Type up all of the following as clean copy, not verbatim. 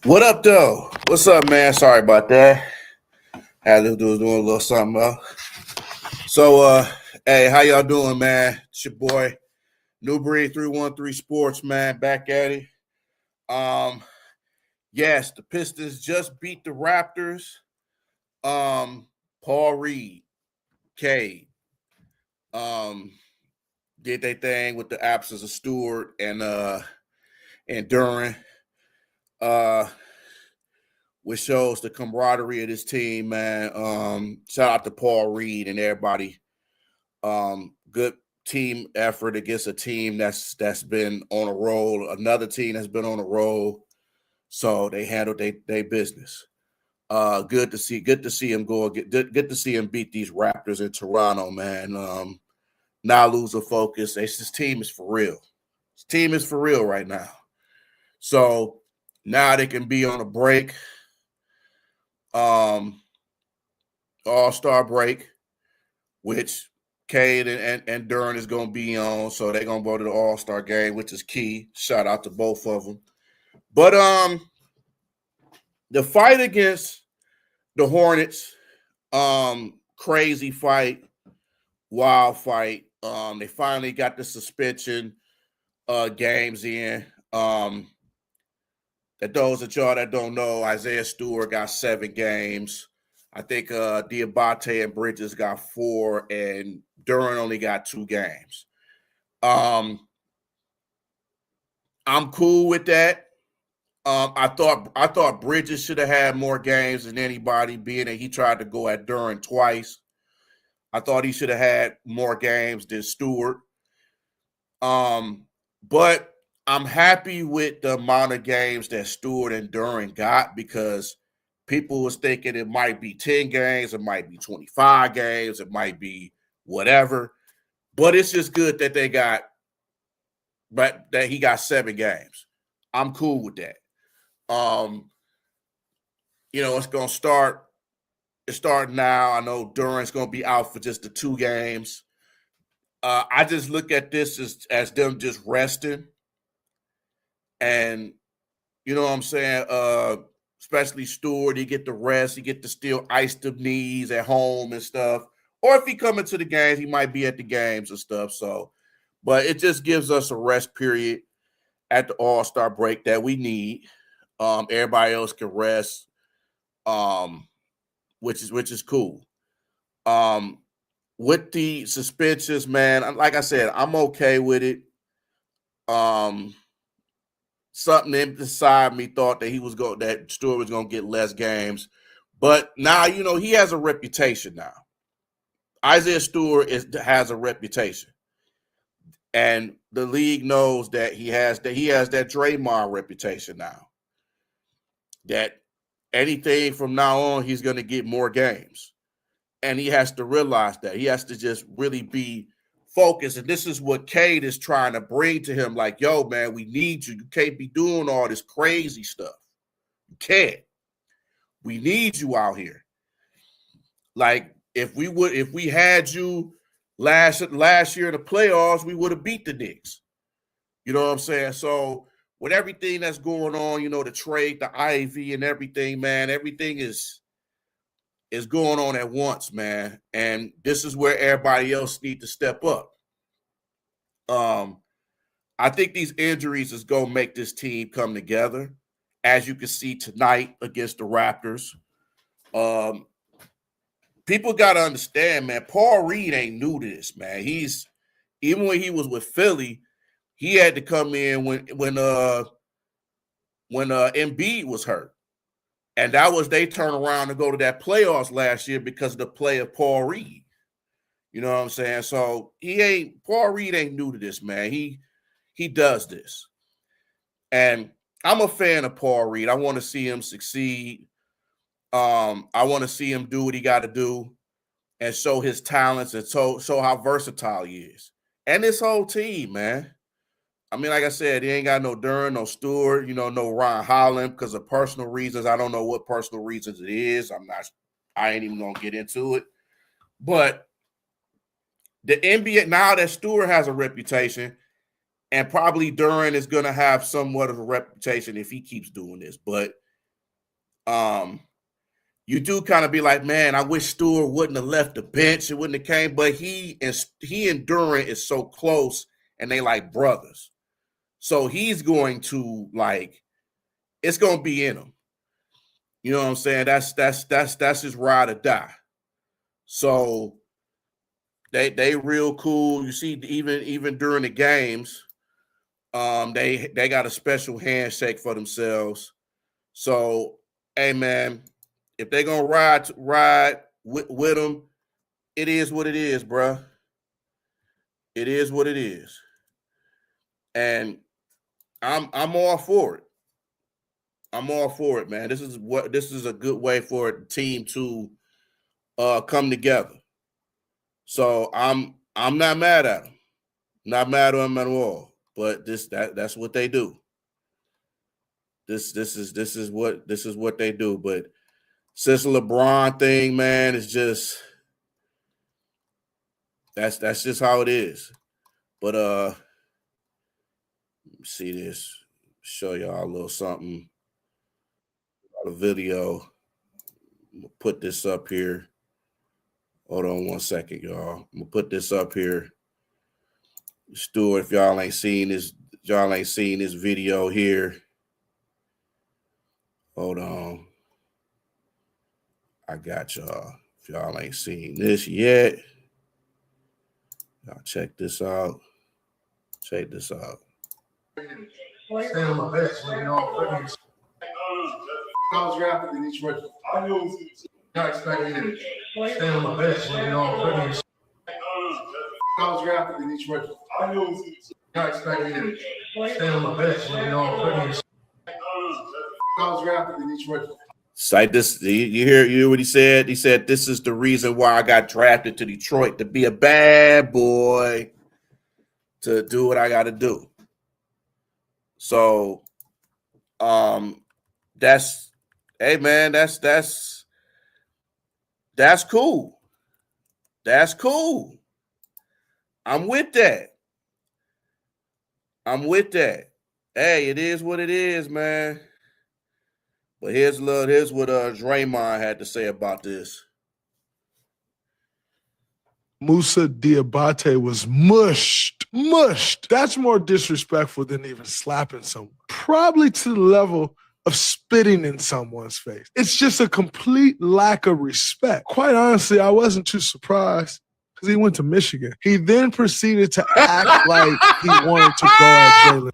What up, though? What's up, man? Sorry about that. Had to do doing a little something else. So, hey, how y'all doing, man? It's your boy New Breed 313 Sports, man. Back at it. Um, yes, the Pistons just beat the Raptors. Paul Reed, Cade, um, did their thing with the absence of Stewart and Duran. Uh, which shows the camaraderie of this team, man. Shout out to Paul Reed and everybody. Good team effort against a team that's been on a roll, another team that's been on a roll. So they handled their business. Good to see him go. Good to see him beat these Raptors in Toronto, man. Not lose a focus. This team is for real. This team is for real right now. So now they can be on a break. All-Star break, which Cade and Duran is going to be on, so they're going to go to the All-Star game, which is key. Shout out to both of them. But the fight against the Hornets, crazy fight, wild fight. They finally got the suspension games in. That those of y'all that don't know, Isaiah Stewart got 7 games. I think Diabate and Bridges got 4, and Duran only got 2 games. I'm cool with that. I thought Bridges should have had more games than anybody, being that he tried to go at Duran twice. I thought he should have had more games than Stewart. But I'm happy with the amount of games that Stewart and Duran got, because people was thinking it might be 10 games, it might be 25 games, it might be whatever. But it's just good that that he got 7 games. I'm cool with that. It's gonna start. It's starting now. I know Duran's gonna be out for just the 2 games. I just look at this as them just resting. And you know what I'm saying? Especially Stewart, he get the rest, he get to still ice the knees at home and stuff. Or if he come into the games, he might be at the games and stuff. So, but it just gives us a rest period at the All-Star break that we need. Everybody else can rest, which is cool. With the suspensions, man, like I said, I'm okay with it. Something inside me thought that that Stewart was going to get less games, but now he has a reputation now. Isaiah Stewart has a reputation, and the league knows that he has that Draymond reputation now. That anything from now on, he's going to get more games, and he has to realize that he has to just really be focus. And this is what Cade is trying to bring to him. Like, yo, man, we need you. You can't be doing all this crazy stuff. You can't. We need you out here. Like, if we had you last year in the playoffs, we would have beat the Knicks. You know what I'm saying? So with everything that's going on, the trade, the Ivy and everything, man, everything is going on at once, man. And this is where everybody else need to step up. I think these injuries is going to make this team come together, as you can see tonight against the Raptors. People got to understand, man, Paul Reed ain't new to this, man. Even when he was with Philly, he had to come in when Embiid was hurt. And that was they turn around and go to that playoffs last year because of the play of Paul Reed. You know what I'm saying? So Paul Reed ain't new to this, man. He does this. And I'm a fan of Paul Reed. I want to see him succeed. I want to see him do what he got to do and show his talents and show how versatile he is. And this whole team, man. I mean, like I said, he ain't got no Duran, no Stewart, no Ron Holland because of personal reasons. I don't know what personal reasons it is. I ain't even going to get into it. But the NBA, now that Stewart has a reputation, and probably Duran is going to have somewhat of a reputation if he keeps doing this. But you do kind of be like, man, I wish Stewart wouldn't have left the bench. It wouldn't have came. But he and Durant is so close, and they like brothers. So he's going to like, it's going to be in him. You know what I'm saying? That's his ride or die. So they real cool. You see, even during the games, they got a special handshake for themselves. So, hey man, if they're gonna ride with them, it is what it is, bruh. It is what it is. And I'm all for it. I'm all for it, man. This is a good way for a team to come together. So I'm not mad at them. Not mad at them at all. But that's what they do. This is what they do. But since the LeBron thing, man, it's just that's just how it is. But let me see this. Show y'all a little something. A video. I'm gonna put this up here. Hold on one second, y'all. I'm gonna put this up here. Stewart, if y'all ain't seen this video here. Hold on. I got y'all. If y'all ain't seen this yet, y'all check this out. Check this out. I was drafted in each rookie. I expected it. Stay on my bench when you're all pretty. I was drafted in each rookie. I expected it. Stay on my bench when you're all pretty. I was drafted in each rookie. Cite this. You hear what he said? He said, "This is the reason why I got drafted to Detroit, to be a bad boy, to do what I got to do." So, that's, hey man, that's cool. That's cool. I'm with that. Hey, it is what it is, man. But here's what Draymond had to say about this. Musa Diabate was mushed. That's more disrespectful than even slapping someone. Probably to the level of spitting in someone's face. It's just a complete lack of respect. Quite honestly, I wasn't too surprised because he went to Michigan. He then proceeded to act like he wanted to go at Jalen.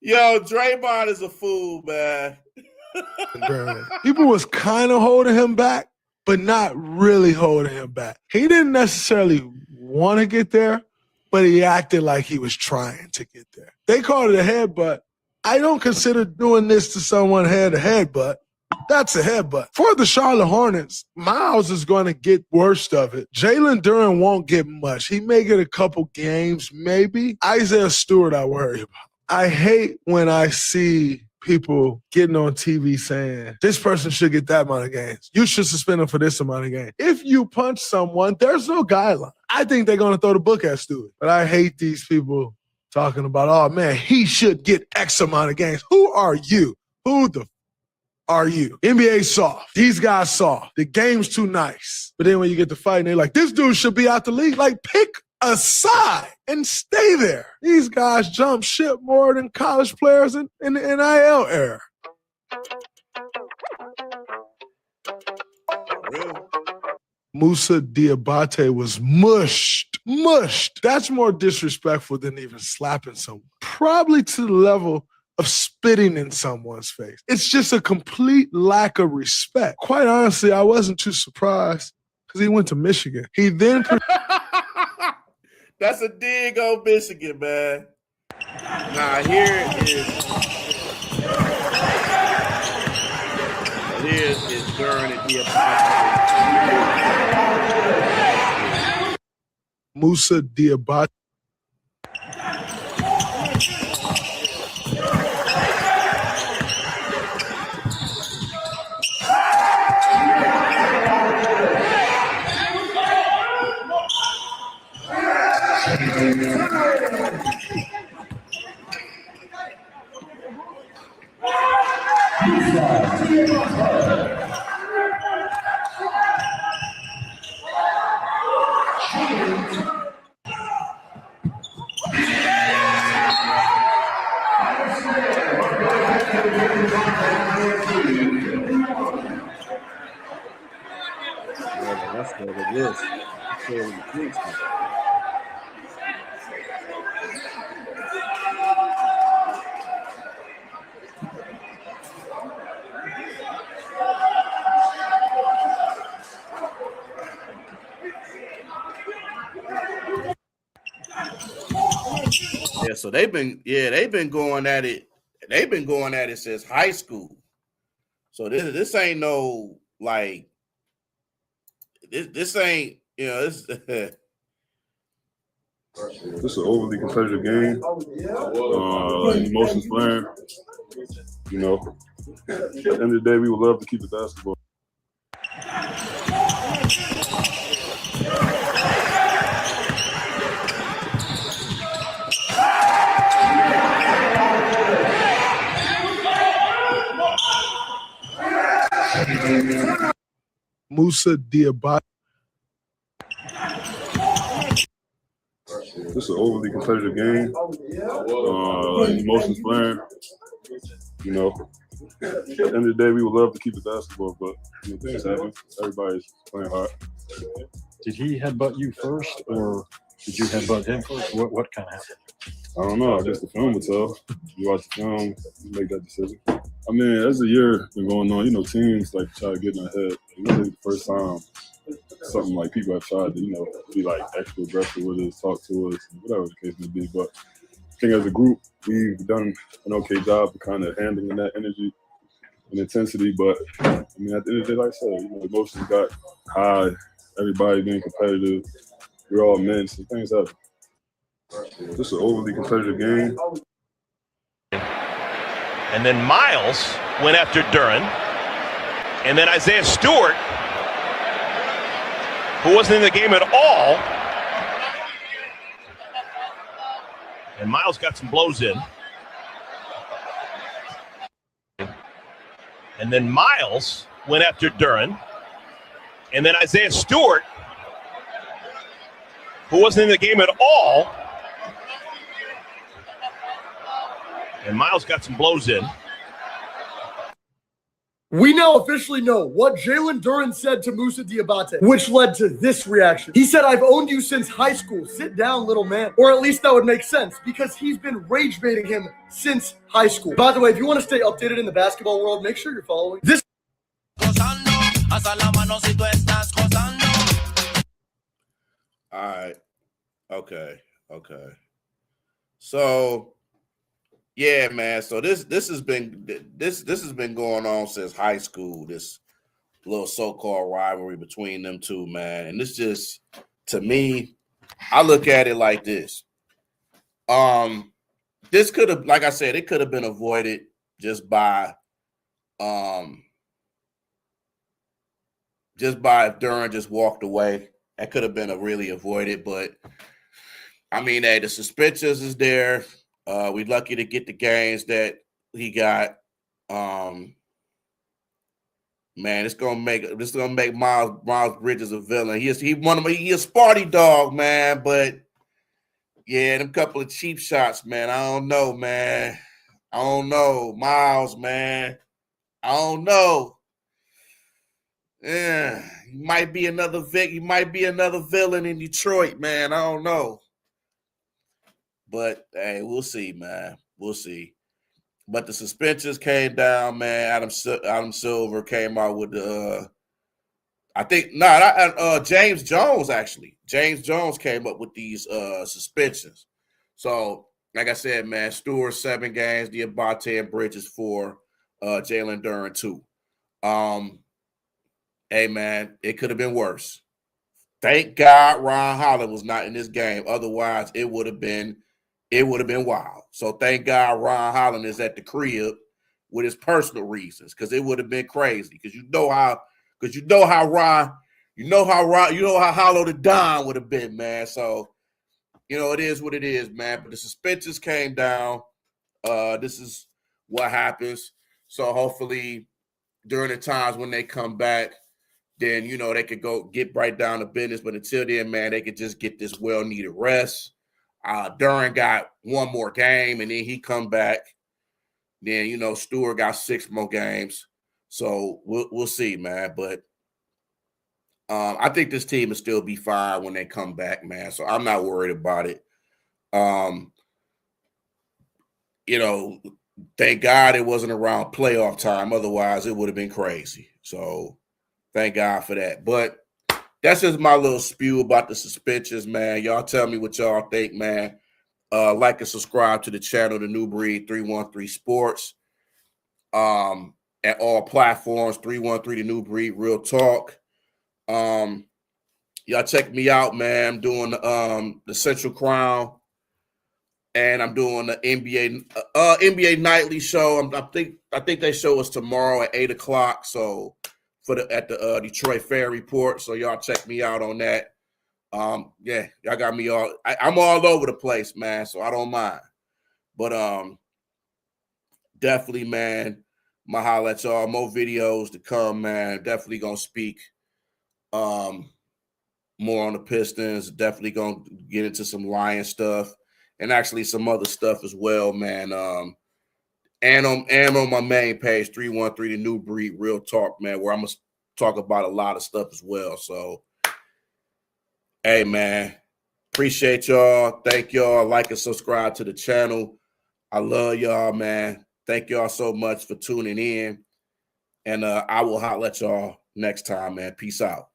Yo, Draymond is a fool, man. People was kind of holding him back, but not really holding him back. He didn't necessarily want to get there, but he acted like he was trying to get there. They called it a headbutt. I don't consider doing this to someone head to headbutt. That's a headbutt. For the Charlotte Hornets, Miles is going to get worst of it. Jalen Duren won't get much. He may get a couple games, maybe. Isaiah Stewart, I worry about. I hate when I see people getting on TV saying, this person should get that amount of games. You should suspend them for this amount of games. If you punch someone, there's no guideline. I think they're going to throw the book at Stewart. But I hate these people talking about, oh, man, he should get X amount of games. Who are you? Who the are you? NBA soft. These guys soft. The game's too nice. But then when you get to fighting, they're like, this dude should be out the league. Like, pick a side and stay there. These guys jump ship more than college players in the NIL era. Musa Diabate was mushed. That's more disrespectful than even slapping someone. Probably to the level of spitting in someone's face. It's just a complete lack of respect. Quite honestly, I wasn't too surprised because he went to Michigan. He then... That's a dig on Michigan, man. Nah, here is Duren and Diabate. Musa Diabate. That's what it is. That's what it is. Yeah, so they've been going at it. They've been going at it since high school. So this ain't no like this ain't this. This is an overly competitive game. Emotions playing. At the end of the day, we would love to keep the basketball. Musa Diabate. This is an overly competitive game. Emotions playing. At the end of the day, we would love to keep the basketball, but things happen. Everybody's playing hard. Did he headbutt you first, or did you headbutt him first? What kind of happened? I don't know. I guess the film would tell. You watch the film, you make that decision. I mean, as the year been going on, teams like try to get in our head. It wasn't the first time something like people have tried to, be like extra aggressive with us, talk to us, whatever the case may be. But I think as a group, we've done an okay job of kind of handling that energy and intensity. But I mean, at the end of the day, like I said, emotions got high. Everybody being competitive. We're all men, so things happen. This is an overly competitive game. And then Miles went after Duran. And then Isaiah Stewart, who wasn't in the game at all. And Miles got some blows in. And then Miles went after Duran. And then Isaiah Stewart, who wasn't in the game at all. And Miles got some blows in. We now officially know what Jalen Duran said to Musa Diabate, which led to this reaction. He said, "I've owned you since high school. Sit down, little man." Or at least that would make sense, because he's been rage baiting him since high school. By the way, if you want to stay updated in the basketball world, make sure you're following this. All right. Okay. So yeah, man. So this has been going on since high school. This little so-called rivalry between them two, man. And this just, to me, I look at it like this. This could have, like I said, it could have been avoided just by if Duran just walked away. That could have been really avoided, but I mean, hey, the suspensions is there. We're lucky to get the games that he got. Man, it's gonna make Miles Bridges a villain. He a Sparty dog, man. But yeah, them couple of cheap shots, man. I don't know, man. I don't know, Miles, man. I don't know. Yeah, he might be another villain in Detroit, man. I don't know. But hey, we'll see, man. We'll see. But the suspensions came down, man. Adam Silver came out with the James Jones, actually. James Jones came up with these suspensions. So, like I said, man, Stewart 7 games, Diabate and Bridges 4, Jalen Duran 2. Hey, man, it could have been worse. Thank God Ron Holland was not in this game. Otherwise, it would have been wild. So thank God Ron Holland is at the crib with his personal reasons, because it would have been crazy. Because you know how Hollow the Don would have been, man. So it is what it is, man. But the suspensions came down. This is what happens. So hopefully during the times when they come back, then they could go get right down to business. But until then, man, they could just get this well-needed rest. Duran got one more game, and then he come back. Then Stewart got 6 more games. So we'll see, man. But I think this team will still be fine when they come back, man. So I'm not worried about it. You know, thank God it wasn't around playoff time. Otherwise, it would have been crazy. So thank God for that. But that's just my little spew about the suspensions, man. Y'all tell me what y'all think, man. Like and subscribe to the channel, The New Breed 313 Sports. At all platforms, 313 The New Breed, Real Talk. Y'all check me out, man. I'm doing the Central Crown, and I'm doing the NBA Nightly Show. I think they show us tomorrow at 8:00. So at the Detroit Fair Report. So y'all check me out on that. Yeah, y'all got me all. I'm all over the place, man. So I don't mind. But definitely, man. My holla at y'all. More videos to come, man. Definitely gonna speak more on the Pistons. Definitely gonna get into some Lion stuff and actually some other stuff as well, man. And on my main page, 313 The New Breed, Real Talk, man, where I'm gonna talk about a lot of stuff as well. So, hey, man, appreciate y'all. Thank y'all. Like and subscribe to the channel. I love y'all, man. Thank y'all so much for tuning in. And I will holler at y'all next time, man. Peace out.